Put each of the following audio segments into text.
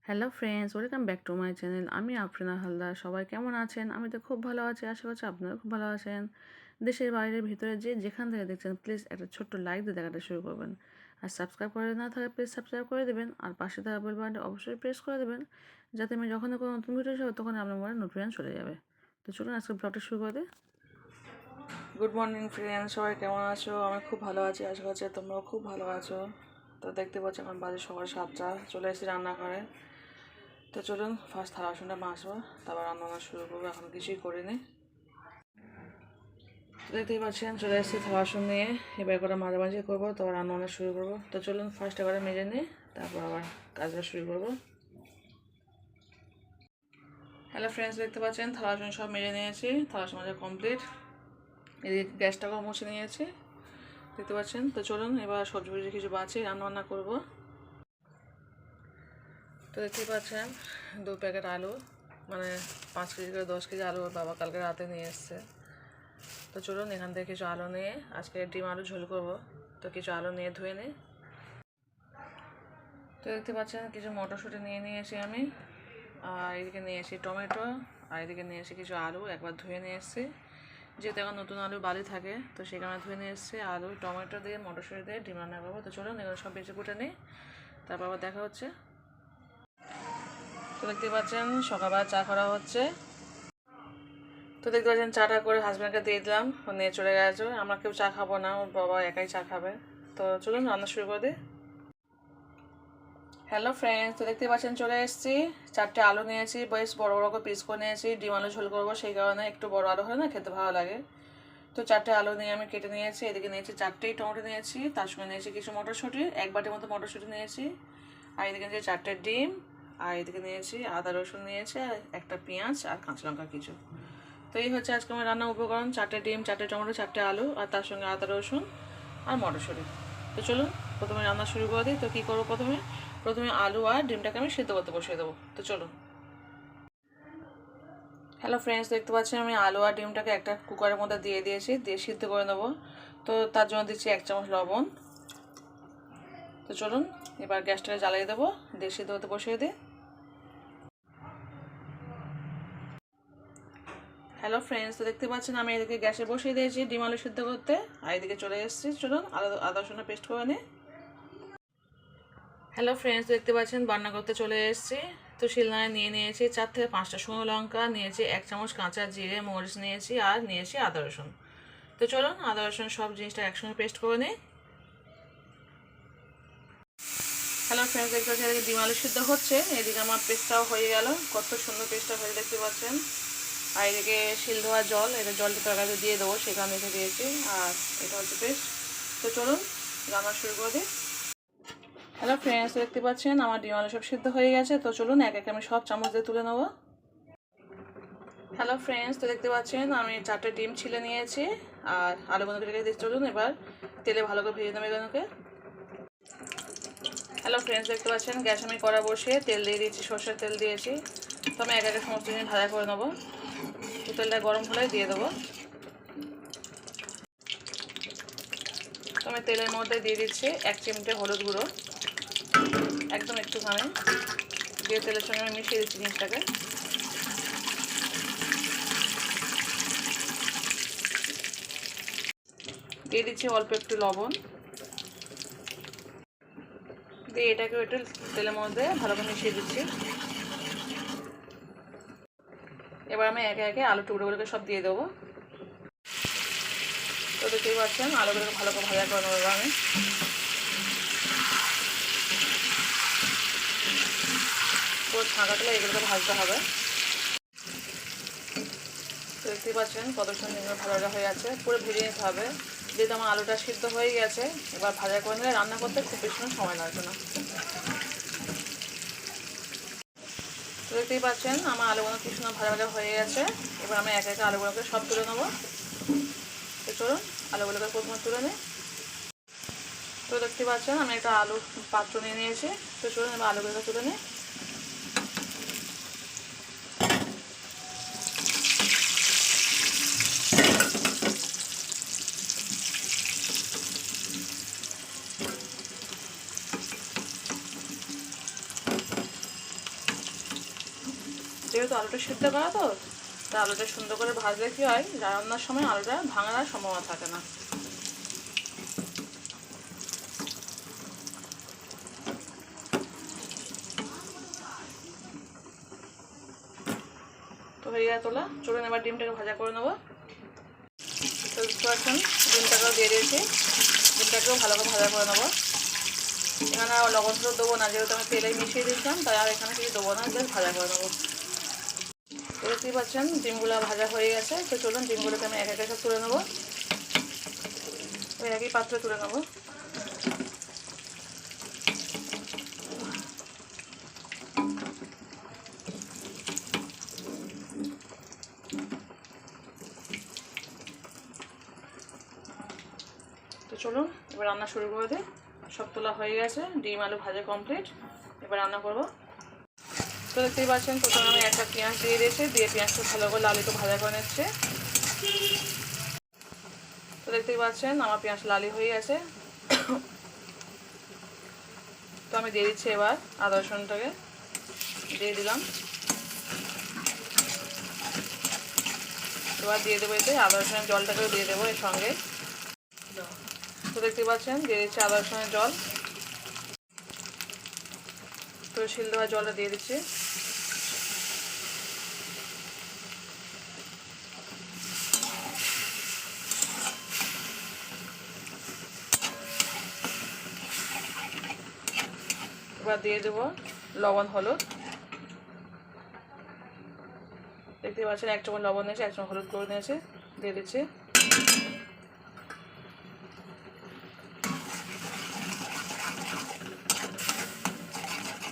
Hello friends, welcome back to my channel. আমি আফরিনা হালদার। সবাই কেমন আছেন? আমি তো খুব ভালো আছি, আশা করছি আপনারা খুব ভালো আছেন। দেশের বাইরের ভিতরে যেখান থেকে দেখছেন প্লিজ একটা ছোট্ট লাইক দিয়ে দেখাটা শুরু করবেন। আর সাবস্ক্রাইব করে না থাকে প্লিজ সাবস্ক্রাইব করে দেবেন। আর পাশে থাকা বেল বাটনটা অবশ্যই প্রেস করে দেবেন, যাতে আমি যখন কোনো নতুন ভিডিও আসবে তখন আপনার মনে নোটিফিকেশন চলে যাবে। তো চলুন আজকে ব্লগটা শুরু করে দিই। গুড মর্নিং ফ্রেন্ডস, সবাই কেমন আছো? আমি খুব ভালো আছি, আশা করছি তোমরাও খুব ভালো আছো। তো দেখতে পাচ্ছি এখন বাজে সকাল 7টা, চলে এসেছি রান্না করে। তো চলুন ফার্স্ট থালা বাসনটা মাজবো, তারপর রান্না শুরু করবো। এখন কিছুই করিনি। দেখতেই পাচ্ছেন চলে এসেছি থালা বাসন নিয়ে। এবার করে মাঝামাঝি করবো, তারপর রান্না শুরু করবো। তো চলুন ফার্স্ট এবারে মেজে নিই, তারপর আবার কাজটা শুরু করবো। হ্যালো ফ্রেন্ডস, দেখতে পাচ্ছেন থালা বাসন সব মেজে নিয়েছি, থালা বাসন মাজা কমপ্লিট। এদিকে গ্যাসটাকেও মুছে নিয়েছি, দেখতে পাচ্ছেন। তো চলুন এবার সবজি ফবজি কিছু বাছি, রান্না করবো। তো দেখতেই পাচ্ছেন 2 প্যাকেট আলু, মানে 5 কেজি করে 10 কেজি আলু ওর বাবা কালকে রাতে নিয়ে এসছে। তো চলুন এখান থেকে কিছু আলু নিয়ে আজকে ডিম আলু ঝোল করবো। তো কিছু আলু নিয়ে ধুয়ে নিই। তো দেখতে পাচ্ছেন কিছু মটরশুঁটি নিয়ে নিয়েছি আমি, আর এদিকে নিয়ে এসেছি টমেটো, আর এদিকে নিয়ে এসেছি কিছু আলু একবার ধুয়ে নিয়ে এসেছি। যেহেতু এখন নতুন আলু বালি থাকে, তো সেই কারণে ধুয়ে নিয়ে এসেছি। আলু টমেটো দিয়ে মটরশুঁটি দিয়ে ডিম রান্না করবো। তো চলুন এগুলো সব বেঁচে কুটে নিই, তারপর আবার দেখা হচ্ছে। তো দেখতে পাচ্ছেন সকালবেলা চা করা হচ্ছে। তো দেখতে পাচ্ছেন চাটা করে হাজব্যান্ডকে দিয়ে দিলাম, ও নিয়ে চলে গেছে। আমরা কেউ চা খাবো না, ওর বাবা একাই চা খাবে। তো চলুন রান্না শুরু করে দিই। হ্যালো ফ্রেন্ডস, তো দেখতে পাচ্ছেন চলে এসেছি। 4টে আলু নিয়েছি, বেশ বড় বড় করে পিস করে নিয়েছি। ডিম আলু ঝোল করবো, সেই কারণে একটু বড় আলু হয় না, খেতে ভালো লাগে। তো 4টে আলু নিয়ে আমি কেটে নিয়েছি। এদিকে নিয়েছি 4টেই টমেটো নিয়েছি, তার সঙ্গে নিয়েছি কিছু মটরশুঁটি, 1 বাটির মতো মটরশুঁটি নিয়েছি। আর এদিকে নিয়েছি 4টে ডিম, আর এদিকে নিয়েছি আদা রসুন নিয়েছি, আর একটা পেঁয়াজ আর কাঁচা লঙ্কা কিছু। তো এই হচ্ছে আজকে আমার রান্নার উপকরণ: 4টে ডিম, 4টে টমেটো, 4টে আলু, আর তার সঙ্গে আদা রসুন আর মটরশুঁটি। তো চলুন প্রথমে রান্না শুরু করে দিই। তো কী করবো, প্রথমে আলু আর ডিমটাকে আমি সিদ্ধ করতে বসিয়ে দেবো। তো চলুন। হ্যালো ফ্রেন্ডস, দেখতে পাচ্ছেন আমি আলু আর ডিমটাকে একটা কুকারের মধ্যে দিয়ে দিয়েছি, দিয়ে সিদ্ধ করে নেবো। তো তার জন্য দিচ্ছি 1 চামচ লবণ। তো চলুন এবার গ্যাসটাকে জ্বালিয়ে দেবো, দিয়ে সিদ্ধ হতে বসিয়ে দিই। হ্যালো ফ্রেন্ডস, তো দেখতে পাচ্ছেন আমি এদিকে গ্যাসে বসিয়ে দিয়েছি ডিম আলু সিদ্ধ করতে, আর এদিকে চলে এসেছি। চলুন আদা রসুনের পেস্ট করে নিই। হ্যালো ফ্রেন্ডস, দেখতে পাচ্ছেন বান্না করতে চলে এসেছি। তো শিলনোড়ায় নিয়ে নিয়েছি 4 থেকে 5টা শুকনো লঙ্কা, নিয়েছি 1 চামচ কাঁচা জিরে, মরিচ নিয়েছি, আর নিয়েছি আদা রসুন। তো চলুন আদা রসুন সব জিনিসটা একসঙ্গে পেস্ট করে নিই। হ্যালো ফ্রেন্ডস, দেখতে পাচ্ছেন এদিকে ডিম আলু সিদ্ধ হচ্ছে, এদিকে আমার পেস্টটাও হয়ে গেল। কত সুন্দর পেস্টটা হয়ে দেখতে পাচ্ছেন। আর এদিকে শিল ধোয়া জল, এটা জলটা তরকারিতে দিয়ে দেবো, সেখানে রেখে দিয়েছি। আর এটা হচ্ছে পেস্ট। তো চলুন রান্না শুরু করে দিই। হ্যালো ফ্রেন্ডস, দেখতে পাচ্ছেন আমার ডিম আলু সব সিদ্ধ হয়ে গেছে। তো চলুন এক এক আমি সব চামচ দিয়ে তুলে নেবো। হ্যালো ফ্রেন্ডস, তো দেখতে পাচ্ছেন আমি 4টে ডিম ছিলে নিয়েছি, আর আলুগুলোকে রেখে দিচ্ছি। চলুন এবার তেলে ভালো করে ভেজে নেবো এগুলোকে। হ্যালো ফ্রেন্ডস, দেখতে পাচ্ছেন গ্যাস আমি কড়া বসিয়ে তেল দিয়ে দিয়েছি, সর্ষের তেল দিয়েছি। তো আমি এক এক সমস্ত জিনিস ভাজা করে নেবো। তো তেলটা গরম হলে দিয়ে দেবো। তো আমি তেলের মধ্যে দিয়ে দিচ্ছি 1 চিমটে হলুদ গুঁড়ো, একদম একটুখানি দিয়ে তেলের সঙ্গে আমি মিশিয়ে দিচ্ছি জিনিসটাকে। দিয়ে দিচ্ছি অল্প একটু লবণ, দিয়ে এটাকে একটু তেলের মধ্যে ভালো করে মিশিয়ে দিচ্ছি। এবার আমি একে একে আলু টুকরোগুলোকে সব দিয়ে দেবো। তো দেখতেই পাচ্ছেন আলুগুলোকে ভালো করে ভাজা করে নেবো আমি। পুরো ছাঁকা তেলে এগুলোকে ভাজতে হবে। তো দেখতেই পাচ্ছেন কত সুন্দর ভালো ভাজা হয়ে আছে, পুরো ভেজে নিতে হবে। যেহেতু আমার আলুটা সিদ্ধ হয়ে গেছে, এবার ভাজা করে নিলে রান্না করতে খুব বেশি সময় লাগবে না। তো দেখতেই পাচ্ছেন আমার আলুগুলো কি সুন্দর ভাজা ভাজা হয়ে গেছে। এবার আমি এক এক আলুগুলোকে সব তুলে নেবো। তো চলুন আলুগুলোকে প্রথমে তুলে নিই। তো দেখতে পাচ্ছেন আমি একটা আলু পাত্র নিয়ে নিয়েছি। তো চলুন এবার আলুগুলোকে তুলে নিই। যেহেতু আলুটা সিদ্ধ করা তো, তা আলুটা সুন্দর করে ভাজলে কী হয়, রান্নার সময় আলুটা ভাঙার সম্ভাবনা থাকে না। তো হয়ে গেছে তোলা। চলুন এবার ডিমটাকে ভাজা করে নেবো। তো বুঝতে পারছেন, ডিমটাকেও দিয়ে দিয়েছি। ডিমটাকেও ভালো করে ভাজা করে নেবো। এখানে আর লবণ তো দেবো না, যেহেতু আমি তেলে মিশিয়ে দিয়েছিলাম, তাই আর এখানে কিছু দেবো না, জাস্ট ভাজা করে নেবো। তো দেখতেই পাচ্ছেন ডিমগুলো ভাজা হয়ে গেছে। তো চলুন ডিমগুলোকে আমি এক এক সব তুলে নেবো, ওই একই পাত্রে তুলে নেবো। তো চলুন এবার রান্না শুরু করে দিই। সব তোলা হয়ে গেছে, ডিম আলু ভাজা কমপ্লিট। এবার রান্না করব। তো দেখতেই পাচ্ছেন প্রথমে আমি একটা পেঁয়াজ দিয়ে দিয়েছি, দিয়ে পেঁয়াজটা ভালো করে লাল একটু ভাজা করে নিচ্ছে। তো দেখতেই পাচ্ছেন আমার পেঁয়াজ লালি হয়ে গেছে। তো আমি দিয়ে দিচ্ছি এবার আদা রসুনটাকে দিয়ে দিলাম। এবার দিয়ে দেবো এতে আদা রসুনের জলটাকেও দিয়ে দেবো এর সঙ্গে। তো দেখতেই পাচ্ছেন দিয়ে দিচ্ছি আদা রসুনের জল। তো শিল দেওয়া জলটা দিয়ে দিচ্ছি। এবার দিয়ে দেবো লবণ হলুদ। দেখতে পাচ্ছেন 1 চামচ লবণ নিয়েছি, 1 চামচ হলুদ করে নিয়েছি, দিয়ে দিচ্ছি।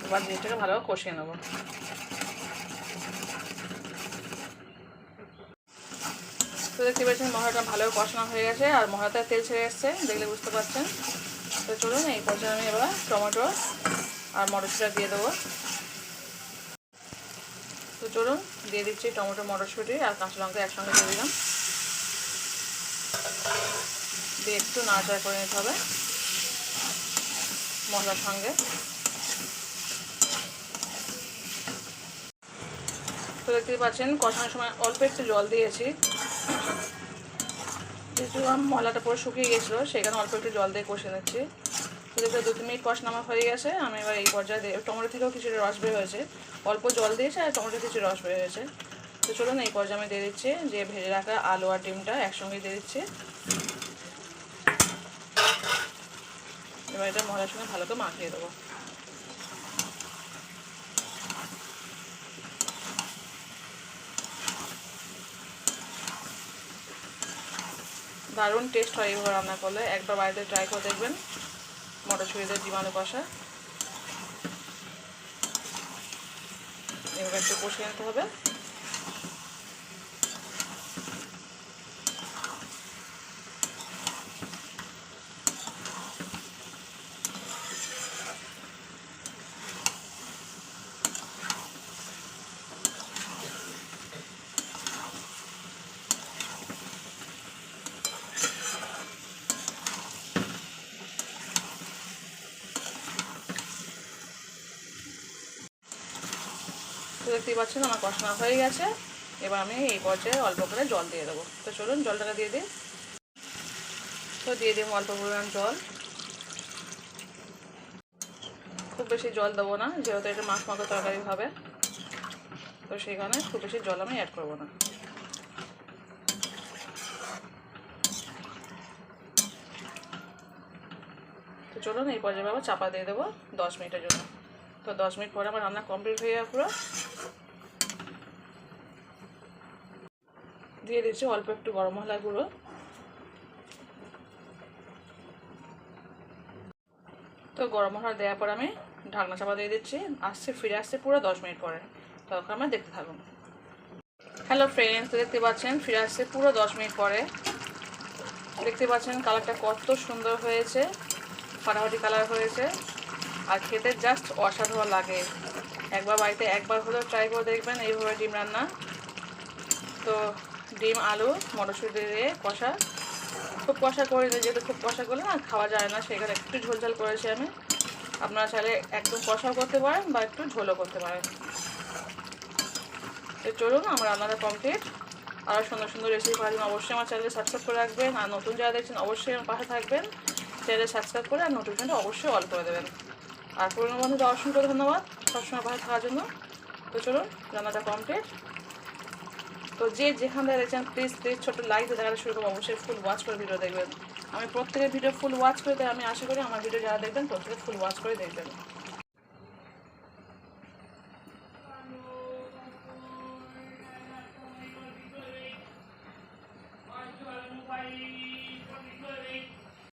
এবার জিনিসটাকে ভালোভাবে কষিয়ে নেবো। তো দেখতে পাচ্ছেন মশলাটা ভালোভাবে কষানো হয়ে গেছে, আর মশলাটা তেল ছেড়ে এসছে, দেখলে বুঝতে পারছেন। তো চলুন এই পর্যায়ে আমি এবার টমেটো আর মটরশুঁটিটা দিয়ে দেবো। তো চলুন দিয়ে দিচ্ছি টমেটো, মটরশুঁটি আর কাঁচা লঙ্কা একসঙ্গে দিয়ে দিলাম, দিয়ে একটু নাড়াচাড়া করে নিতে হবে মশলার সঙ্গে। তো দেখতেই পাচ্ছেন কষানোর সময় অল্প একটু জল দিয়েছি, যেহেতু মশলাটা পুরো শুকিয়ে গেছিলো সেখানে অল্প একটু জল দিয়ে কষে নিচ্ছি। তো দেখতে 2-3 মিনিট কষানো আমার হয়ে গেছে। আমি এবার এই পর্যায়ে দিয়ে টমেটো থেকেও কিছুটা রস বের হয়েছে, অল্প জল দিয়েছে আর টমেটো কিছু রস বের হয়েছে। তো চলুন এই পর্যায়ে আমি দিয়ে দিচ্ছি যে ভেজে রাখা আলু আর ডিমটা একসঙ্গে দিয়ে দিচ্ছি। এবার এটা মশলার সঙ্গে ভালো করে মাখিয়ে দেবো। দারুণ টেস্ট হয় এইভাবে রান্না করলে, একবার বাড়িতে ট্রাই করে দেখবেন মটরশুঁটি দিয়ে ডিম আলু কষা। এভাবে একটু কষিয়ে নিতে হবে। তো দেখতেই পাচ্ছেন আমার কষানো হয়ে গেছে। এবার আমি এই পর্যায়ে অল্প করে জল দিয়ে দেবো। তো চলুন জলটাকে দিয়ে দিই। তো দিয়ে দেবো অল্প পরিমাণ জল, খুব বেশি জল দেবো না, যেহেতু এটা মাছ মাখো তরকারি হবে, তো সেই কারণে খুব বেশি জল আমি অ্যাড করবো না। তো চলুন এই পর্যায়ে আবার চাপা দিয়ে দেবো 10 মিনিটের জন্য। তো 10 মিনিট পরে আমার রান্না কমপ্লিট হয়ে যাবে পুরো। দিয়ে দিচ্ছি অল্প একটু গরম মশলা গুঁড়ো। তো গরম মশলা দেওয়ার পর আমি ঢাকনা চাপা দিয়ে দিচ্ছি। ফিরে আসছে পুরো 10 মিনিট পরে, তখন আমরা দেখতে থাকুন। হ্যালো ফ্রেন্ডস, দেখতে পাচ্ছেন ফিরে আসছে পুরো 10 মিনিট পরে। দেখতে পাচ্ছেন কালারটা কত সুন্দর হয়েছে, ফাটাফাটি কালার হয়েছে, আর খেতে জাস্ট অসাধারণ লাগে। একবার বাড়িতে একবার হলেও ট্রাই করে দেখবেন এইভাবে ডিম রান্না। তো ডিম আলু মটরশুঁটি দিয়ে কষা, খুব কষা করে দিই, যেহেতু খুব কষা করলে না খাওয়া যায় না, সেখানে একটু ঝোলঝাল করেছি আমি। আপনারা চাইলে একদম কষাও করতে পারেন বা একটু ঝোলও করতে পারেন। তো চলুন আমার রান্নাটা কমপ্লিট। আর সুন্দর সুন্দর রেসিপি পাওয়ার জন্য অবশ্যই আমার চ্যানেলে সাবস্ক্রাইব করে রাখবেন। আর নতুন যারা দেখছেন অবশ্যই আমার পাশে থাকবেন, চ্যানেলে সাবস্ক্রাইব করে আর নোটিফিকেশনটা অবশ্যই অল করে দেবেন। আর পুরনো বন্ধুদের অসংখ্য ধন্যবাদ সবসময় পাশে থাকার জন্য। তো চলুন রান্নাটা কমপ্লিট। তো যে যেখান থেকে দেখছেন প্লিজ ছোট্ট লাইক দিয়ে দেখাটা শুরু করবো, অবশ্যই ফুল ওয়াচ করে ভিডিও দেখবেন। আমি প্রত্যেকের ভিডিও ফুল ওয়াচ করে, তাই আমি আশা করি আমার ভিডিও যারা দেখবেন প্রত্যেকে ফুল ওয়াচ করে দেখবেন।